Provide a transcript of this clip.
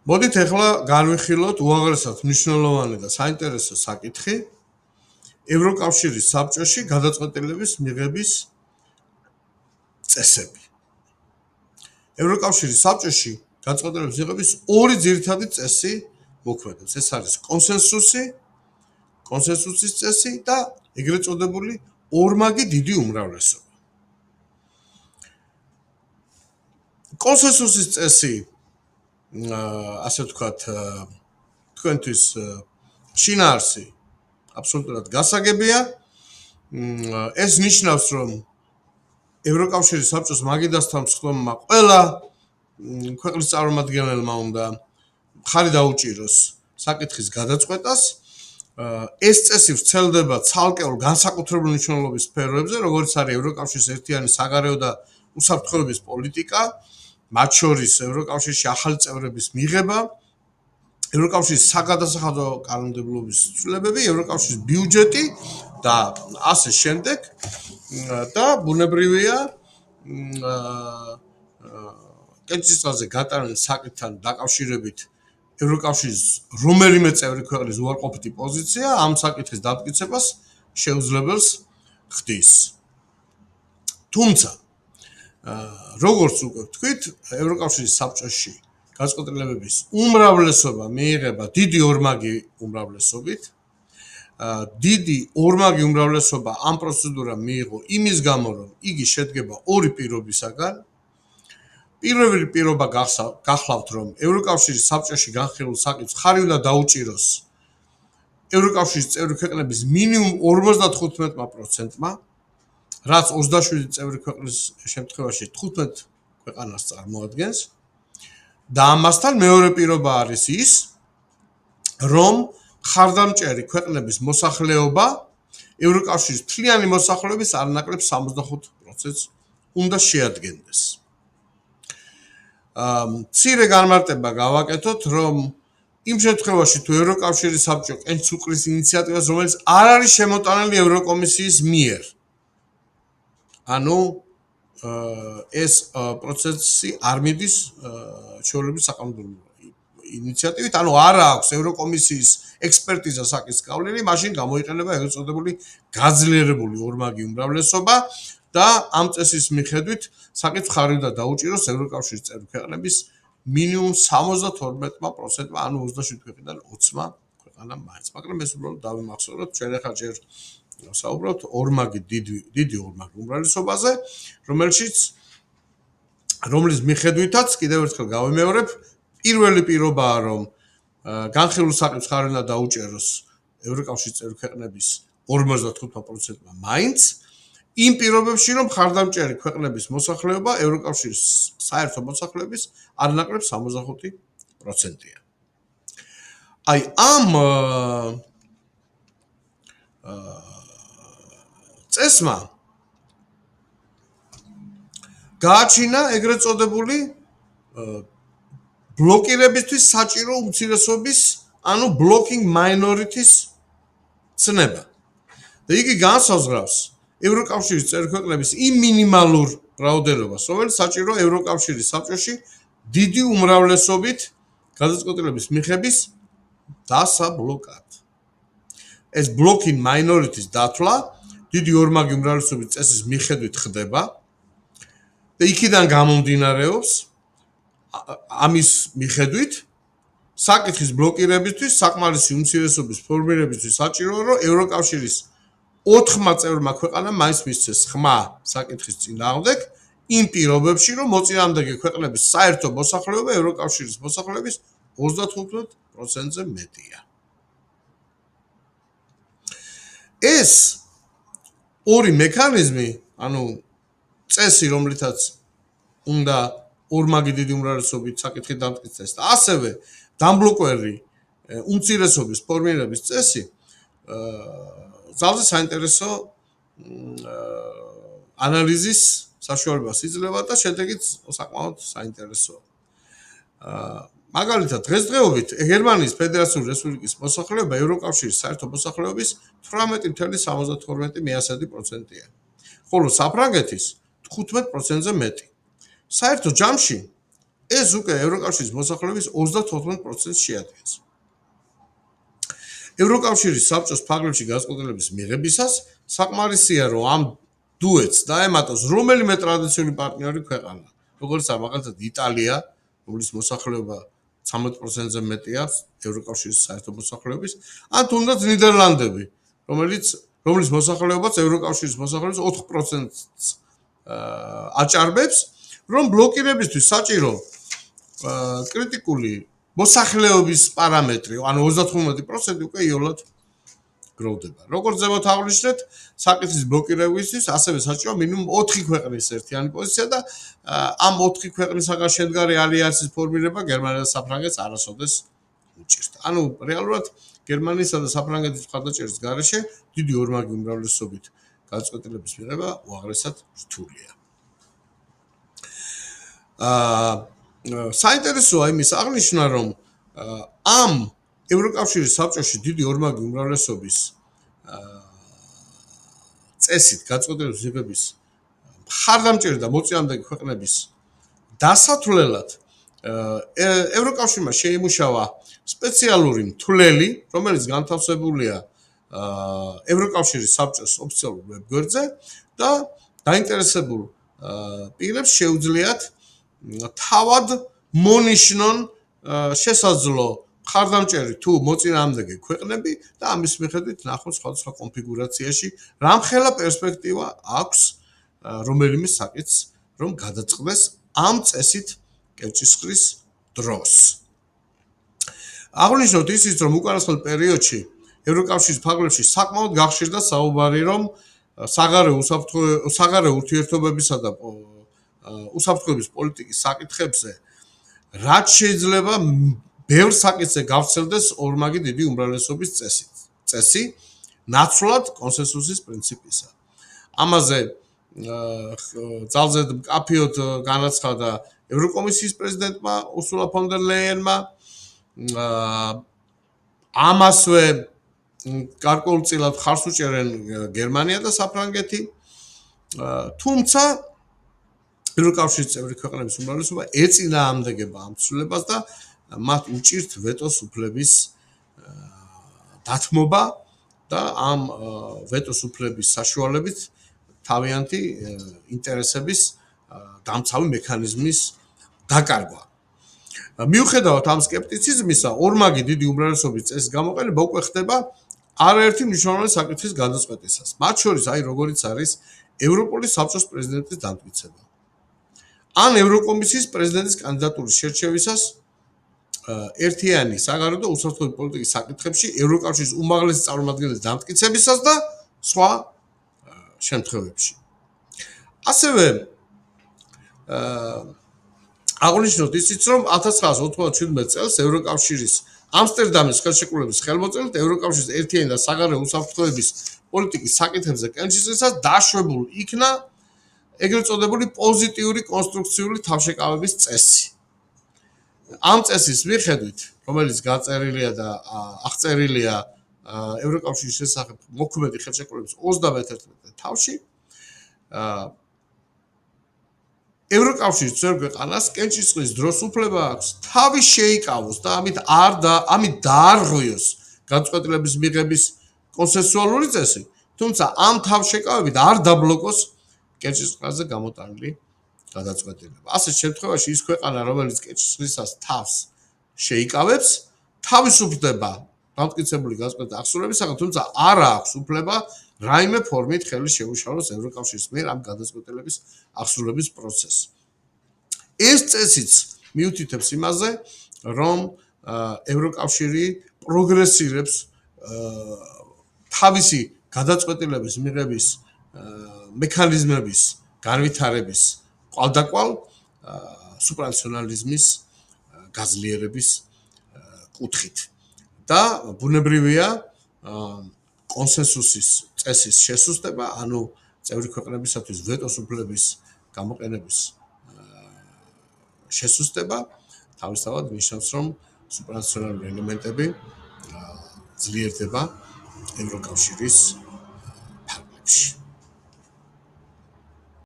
მოდით ახლა განვიხილოთ უაღრესად მნიშვნელოვანი და საინტერესო საკითხი ევროკავშირის საბჭოში გადაწყვეტილების მიღების წესები. ევროკავშირის საბჭოში გადაწყვეტილების მიღების ორი ძირითადი წესი მოქმედებს. ეს არის კონსენსუსის წესი და ეგრეთ წოდებული ორმაგი დიდი უმრავლესობა. კონსენსუსის წესი ასე ვთქვათ, თქვენთვის შინაარსი აბსოლუტურად გასაგებია. ეს ნიშნავს, რომ ევროკავშირის საბჭოს მაგიდასთან მსხვერპლმა ყველა ქვეყნის წარმომადგენელმა უნდა მხარი დაუჭიროს საკითხის გადაწყვეტას. ეს წესი ვრცელდება ცალკეულ განსაკუთრებული მნიშვნელობის სფეროებზე, როგორც არის ევროკავშირის ერთიანი საგარეო და უსაფრთხოების პოლიტიკა, მათ შორის ევროკავშირში ახალი წევრების მიღება, ევროკავშირის საგადასახადო კანონმდებლობის ცვლილებები, ევროკავშირის ბიუჯეტი და ასე შემდეგ. და ბუნებრივია კენჭისყრაზე გატანილი საკითხთან დაკავშირებით ევროკავშირის რომელიმე წევრი ქვეყნის უარყოფითი პოზიცია ამ საკითხის დამტკიცებას შეუძლებელს ხდის. თუმცა როგორც უკვე ვთქვით, ევროკავშირის საბჭოში გადაწყვეტილებების უმრავლესობა მიიღება დიდი ორმაგი უმრავლესობით. დიდი ორმაგი უმრავლესობა ამ პროცედურამ მიიღო იმის გამო, რომ იგი შედგება ორი პირობისაგან. პირველი პირობა გახლავთ, რომ ევროკავშირის საბჭოში განხილულ საკითხს ხარი უნდა დაუჭიროს ევროკავშირის წევრი ქვეყნების მინიმუმ 55%-მა, რაც 27 წევრი ქვეყნის შემთხვევაში 15 ქვეყანას წარმოადგენს. და ამასთან მეორე პირობა არის ის, რომ მხარდამჭერი ქვეყნების მოსახლეობა ევროკავშირის მთლიანი მოსახლეობის არ ნაკლებ 65%-ს უნდა შეადგენდეს. მცირე განმარტება გავაკეთოთ, რომ იმ შემთხვევაში თუ ევროკავშირის საბჭო კენჭს უყრის ინიციატივას, რომელიც არ არის შემოტანილი ევროკომისიის მიერ, ანუ ეს პროცესი არ მიდის ჩვეულებრივი საკანონმდებლო ინიციატივით, ანუ არ აქვს ევროკომისიის ექსპერტიზა საკითხის გავლილი, მაშინ გამოიყენება ეგრეთ წოდებული გაძლიერებული ორმაგი უმრავლესობა და ამ წესის მიხედვით საკითხს ხარი უნდა დაუჭიროს ევროკავშირის წევრი ქვეყნების მინიმუმ 72%-მა, ანუ 27 ქვეყნიდან 20-მა ქვეყანამ მაინც. მაგრამ ეს უბრალოდ დავიმახსოვროთ, ჩვენ ახლა ჯერ საუბრობთ ორმაგი დიდი ორმაგი უმრავლესობაზე, რომლის მიხედვითაც კიდევ ერთხელ გავიმეორებ, პირველი პირობაა, რომ განხილულ საკითხს ხარი უნდა დაუჭეროს ევროკავშირის წევრი ქვეყნების 55%-მა მაინც, იმ პირობებში, რომ მხარდამჭერი ქვეყნების მოსახლეობა ევროკავშირის საერთო მოსახლეობის არ ნაკლებ 65%-ია. აი ამ წესმა გააჩინა ეგრეთ წოდებული ბლოკირებისთვის საჭირო უმცირესობის, ანუ blocking minority-ს ცნება. და იგი განსაზღვრავს ევროკავშირის წევრი ქვეყნების იმ მინიმალურ რაოდენობას, რომელიც საჭირო ევროკავშირის საბჭოში დიდი უმრავლესობით გადაწყვეტილების მიღების დასაბლოკად. ეს blocking minority-ს დათვლა დიდი ორმაგი უმრავლესობის წესის მიხედვით ხდება და იქიდან გამომდინარეობს ამის მიხედვით საკითხის ბლოკირებისთვის საკმარისი უმცირესობის ფორმირებისთვის საჭიროა, რომ ევროკავშირის 4-მა წევრმა ქვეყანამ მაინც მისცეს ხმა საკითხის წინააღმდეგ იმ პირობებში, რომ მოწინააღმდეგე ქვეყნების საერთო მოსახლეობა ევროკავშირის მოსახლეობის 35%-ზე მეტია. ეს ორი მექანიზმი, ანუ წესი, რომლითაც უნდა ორმაგი დიდი უმრავლესობით საკითხი დამტკიცდეს და ასევე დამბლოკვერი უმცირესობის ფორმირების წესი ძალზე საინტერესო ანალიზის საშუალებას იძლევა და შედეგიც საკმაოდ საინტერესოა. მაგალითად, დღესდღეობით გერმანიის ფედერაციული რესპუბლიკის მოსახლეობა ევროკავშირის საერთო მოსახლეობის ეს უკვე ევროკავშირის მოსახლეობის 34%-ს შეადგენს. ევროკავშირის საბჭოს ფარგლებში გადაწყვეტილების მიღებისას საკმარისია, რომ ამ დუეტს დაემატოს რომელიმე ტრადიციული პარტნიორი ქვეყანა, როგორც მაგალითად იტალია, რომლის მოსახლეობა 13%-ზე მეტია ევროკავშირის საერთო მოსახლეობის, ან თუნდაც ნიდერლანდები, რომლის მოსახლეობაც ევროკავშირის მოსახლეობის 4%-ს აჭარბებს, რომ ბლოკირებისთვის საჭირო კრიტიკული მოსახლეობის პარამეტრი, ანუ 35% უკვე იოლად გროვდება. როგორც ზემოთ აღვნიშნეთ, საკითხის ბლოკირებისთვის ასევე საჭირო მინიმუმ 4 ქვეყნის ერთიანი პოზიცია და ამ 4 ქვეყნისაგან შემდგარი ალიანსის ფორმირება გერმანიას და საფრანგეთს არასოდეს უჭირთ. ანუ რეალურად გერმანიისა და საფრანგეთის მხარდაჭერის გარეშე დიდი ორმაგი უმრავლესობით გადაწყვეტილების მიღება უაღრესად რთულია. საინტერესოა იმის აღნიშვნა, რომ ამ ევროკავშირის საბჭოში დიდი ორმაგი უმრავლესობის წესით გადაწყვეტილების მიღების მხარდამჭერი და მოწინააღმდეგე ქვეყნების დასათვლელად ევროკავშირმა შეიმუშავა სპეციალური მთვლელი, რომელიც განთავსებულია ევროკავშირის საბჭოს ოფიციალურ ვებგვერდზე და დაინტერესებულ პირებს შეუძლიათ თავად მონიშნონ შესაძლო მხარდამჭერი თუ მოწინააღმდეგე ქვეყნები და ამის მიხედვით ნახონ სხვადასხვა კონფიგურაციაში რამხელა პერსპექტივა აქვს რომელიმე საკითხს რომ გადაწყდეს ამ წესით კერჭისყრის დროს. აღნიშნოთ ისიც, რომ უკანასკნელ პერიოდში ევროკავშირის ფარგლებში საკმაოდ გახშირდა საუბარი, რომ საგარეო ურთიერთობებისა და უსაფრთხოების პოლიტიკის საკითხებზე რაც შეიძლება ბევრ საკითხზე გავრცელდეს ორმაგი დიდი უმრავლესობის წესი, ნაცვლად კონსენსუსის პრინციპისა. ამაზე ძალზე მკაფიოდ განაცხადა ევროკომისიის პრეზიდენტმა ურსულა ფონ დერ ლეიენმა, ამასვე გარკვეულწილად ხარს უჭერენ გერმანია და საფრანგეთი, თუმცა ევროკავშირის წევრი ქვეყნების უმრავლესობა ეწინააღმდეგება ამ ცვლილებას და მათ უჭირთ ვეტოს უფლების დათმობა და ამ ვეტოს უფლების საშუალებით თავიანთი ინტერესების დამცავი მექანიზმის დაკარგვა. მიუხედავად ამ სკეპტიციზმისა, ორმაგი დიდი უმრავლესობის წესის გამოყენება უკვე ხდება არაერთი მნიშვნელოვანი საკითხის გადაწყვეტისას. მათ შორის აი როგორიც არის ევროპოლის საბჭოს პრეზიდენტის დამტკიცება. ან ევროკომისიის პრეზიდენტის კანდიდატურის შერჩევისას ერთიანი საგარეო და უსაფრთხოების პოლიტიკის საკითხებში ევროკავშირის უმაღლესი წარმომადგენლის დამტკიცებისას და სხვა შემთხვევებში. ასევე აღნიშნოთ ისიც, რომ 1997 წელს ევროკავშირის ამსტერდამის ხელშეკრულების ხელმოწერით ევროკავშირის ერთიანი და საგარეო უსაფრთხოების პოლიტიკის საკითხებზე კენჭისყრისას დაშვებულ იქნა ეგრეთ წოდებული პოზიტიური კონსტრუქციული თავშეკავების წესი. ამ წესის მიხედვით, რომელიც გაწერილია და აღწერილია ევროკავშირის შესახებ მოქმედი ხელშეკრულების 31 თავში, ევროკავშირის წევრ ქვეყანას კენჭისყრის დროს უფლება აქვს თავი შეიკავოს და ამით დაარღვიოს გადაწყვეტილების მიღების კონსენსუალური წესი, თუმცა ამ თავშეკავებით არ დაბლოკოს კენჭისყრაზე გამოტანილი გადაწყვეტილება. ასეთ შემთხვევაში ის ქვეყანა, რომელიც კენჭისყრისას თავს შეიკავებს, თავისუფლდება დამტკიცებული გადაწყვეტილების აღსრულებისაგან, თუმცა არ აქვს უფლება რაიმე ფორმით ხელი შეუშალოს ევროკავშირის მიერ ამ გადაწყვეტილების აღსრულების პროცესს. ეს წესიც მიუთითებს იმაზე, რომ ევროკავშირი პროგრესირებს თავისი გადაწყვეტილების მიღების მექანიზმების განვითარების კვალდაკვალ სუპრანაციონალიზმის გაძლიერების კუთხით და ბუნებრივია კონსენსუსის წესის შესუსტება, ანუ წევრი ქვეყნებისათვის ვეტოს უფლების გამოყენების შესუსტება თავისთავად ნიშნავს, რომ სუპრანაციონალური ელემენტები ძლიერდება ევროკავშირის ფარგლებში.